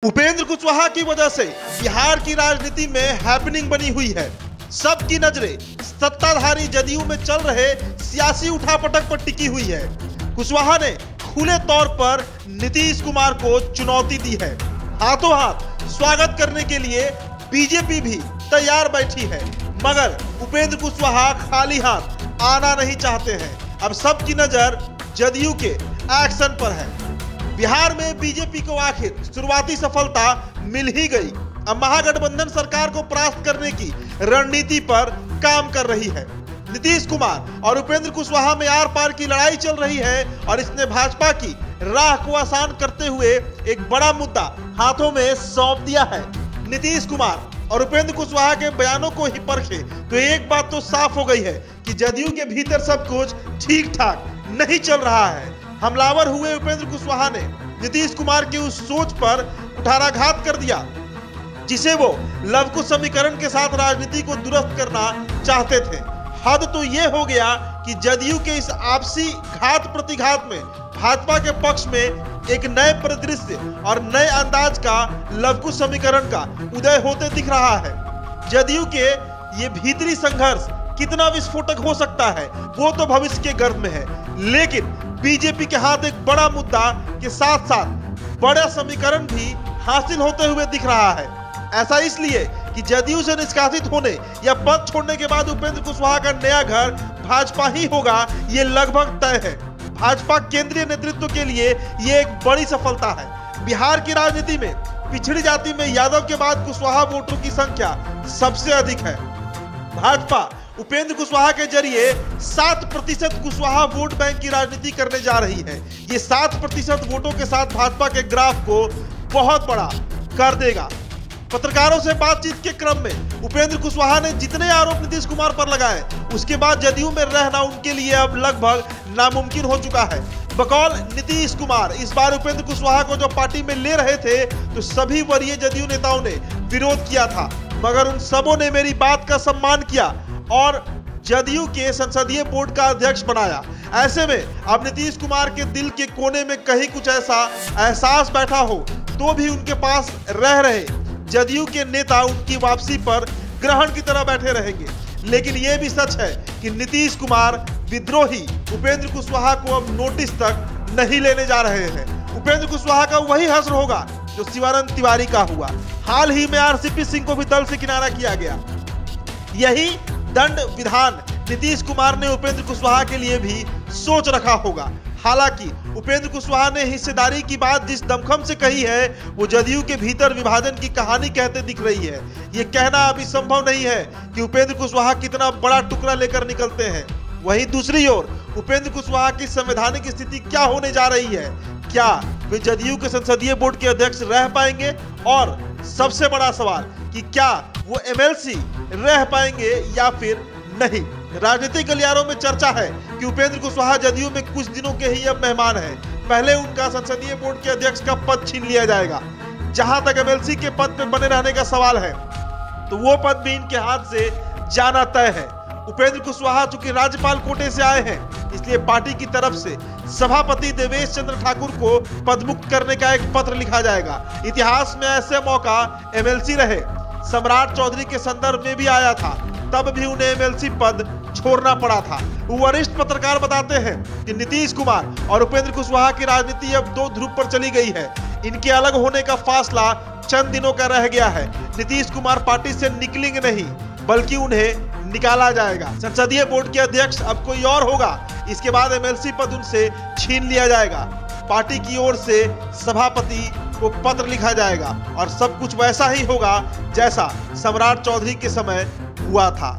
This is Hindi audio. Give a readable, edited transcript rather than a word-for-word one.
उपेंद्र कुशवाहा की वजह से बिहार की राजनीति में हैपनिंग बनी हुई है। सबकी नजरें सत्ताधारी जदयू में चल रहे सियासी उठापटक पर टिकी हुई है। कुशवाहा ने खुले तौर पर नीतीश कुमार को चुनौती दी है। हाथों हाथ स्वागत करने के लिए बीजेपी भी तैयार बैठी है, मगर उपेंद्र कुशवाहा खाली हाथ आना नहीं चाहते हैं। अब सबकी नजर जदयू के एक्शन पर है। बिहार में बीजेपी को आखिर शुरुआती सफलता मिल ही गई। अब महागठबंधन सरकार को परास्त करने की रणनीति पर काम कर रही है। नीतीश कुमार और उपेंद्र कुशवाहा में आर पार की लड़ाई चल रही है और इसने भाजपा की राह को आसान करते हुए एक बड़ा मुद्दा हाथों में सौंप दिया है। नीतीश कुमार और उपेंद्र कुशवाहा के बयानों को ही परखे तो एक बात तो साफ हो गई है कि जदयू के भीतर सब कुछ ठीक ठाक नहीं चल रहा है। हमलावर हुए उपेंद्र कुशवाहा ने नीतीश कुमार की उस सोच पर कुठाराघात कर दिया जिसे वो लवकुश समीकरण के साथ राजनीति को दुरुस्त करना चाहते थे। हद तो ये हो गया कि जदयू के इस आपसी घात प्रतिघात में भाजपा के पक्ष में एक नए परिदृश्य और नए अंदाज का लवकुश समीकरण का उदय होते दिख रहा है। जदयू के ये भीतरी संघर्ष कितना विस्फोटक हो सकता है वो तो भविष्य के गर्भ में है, लेकिन बीजेपी के हाथ एक बड़ा मुद्दा के साथ साथ बड़ा समीकरण भी हासिल होते हुए दिख रहा है। ऐसा इसलिए कि जदयू से निष्कासित होने या पद छोड़ने के बाद उपेंद्र कुशवाहा का नया घर भाजपा ही होगा, ये लगभग तय है। भाजपा केंद्रीय नेतृत्व के लिए ये एक बड़ी सफलता है। बिहार की राजनीति में पिछड़ी जाति में यादव के बाद कुशवाहा वोटरों की संख्या सबसे अधिक है। भाजपा उपेंद्र कुशवाहा के जरिए 7% कुशवाहा वोट बैंक की राजनीति करने जा रही है। ये 7% वोटों के साथ भाजपा के ग्राफ को बहुत बड़ा कर देगा। पत्रकारों से बातचीत के क्रम में उपेंद्र कुशवाहा ने जितने आरोप नीतीश कुमार पर लगाए, उसके बाद जदयू में रहना उनके लिए अब लगभग नामुमकिन हो चुका है। बकौल नीतीश कुमार इस बार उपेंद्र कुशवाहा को जो पार्टी में ले रहे थे तो सभी वरीय जदयू नेताओं ने विरोध किया था, मगर उन सबों ने मेरी बात का सम्मान किया और जदयू के संसदीय बोर्ड का अध्यक्ष बनाया। ऐसे में अब नीतीश कुमार के दिल के कोने में कहीं कुछ ऐसा एहसास बैठा हो तो भी उनके पास रह रहे जदयू के नेता उनकी वापसी पर ग्रहण की तरह बैठे रहेंगे। लेकिन यह भी सच है कि नीतीश कुमार विद्रोही उपेंद्र कुशवाहा को अब नोटिस तक नहीं लेने जा रहे हैं। उपेंद्र कुशवाहा का वही हश्र होगा जो शिवानंद तिवारी का हुआ। हाल ही में आरसीपी सिंह को भी दल से किनारा किया गया। यही दंड विधान नीतीश कुमार ने उपेंद्र कुशवाहा के लिए भी सोच रखा होगा। हालांकि उपेंद्र कुशवाहा ने हिस्सेदारी की बात जिस दमखम से कही है वो जदयू के भीतर विभाजन की कहानी कहते दिख रही है। ये कहना अभी संभव नहीं है कि उपेंद्र कुशवाहा कितना बड़ा टुकड़ा लेकर निकलते हैं। वहीं दूसरी ओर उपेंद्र कुशवाहा की संवैधानिक स्थिति क्या होने जा रही है? क्या वे जदयू के संसदीय बोर्ड के अध्यक्ष रह पाएंगे? और सबसे बड़ा सवाल कि क्या वो एमएलसी रह पाएंगे या फिर नहीं? राजनीतिक गलियारों में चर्चा है कि उपेंद्र कुशवाहा जदयू में कुछ दिनों के ही अब मेहमान हैं। पहले उनका संसदीय बोर्ड के अध्यक्ष का पद छीन लिया जाएगा। जहां तक एमएलसी के पद पर बने रहने का सवाल है तो वो पद भी इनके हाथ से जाना तय है। उपेंद्र कुशवाहा चूंकि राज्यपाल कोटे से आए हैं, इसलिए पार्टी की तरफ से सभापति देवेश चंद्र ठाकुर को पदमुक्त करने का एक पत्र लिखा जाएगा। इतिहास में ऐसे मौका एमएलसी रहे, सम्राट चौधरी के संदर्भ में भी आया था, तब भी उन्हें एमएलसी पद छोड़ना पड़ा था। वरिष्ठ पत्रकार बताते हैं कि नीतीश कुमार और उपेंद्र कुशवाहा की राजनीति अब दो ध्रुव पर चली गई है। इनके अलग होने का फासला चंद दिनों का रह गया है। नीतीश कुमार पार्टी से निकलेंगे नहीं, बल्कि उन्हें निकाला जाएगा। संसदीय बोर्ड के अध्यक्ष अब कोई और होगा। इसके बाद एमएलसी पद उनसे छीन लिया जाएगा। पार्टी की ओर से सभापति को पत्र लिखा जाएगा और सब कुछ वैसा ही होगा जैसा सम्राट चौधरी के समय हुआ था।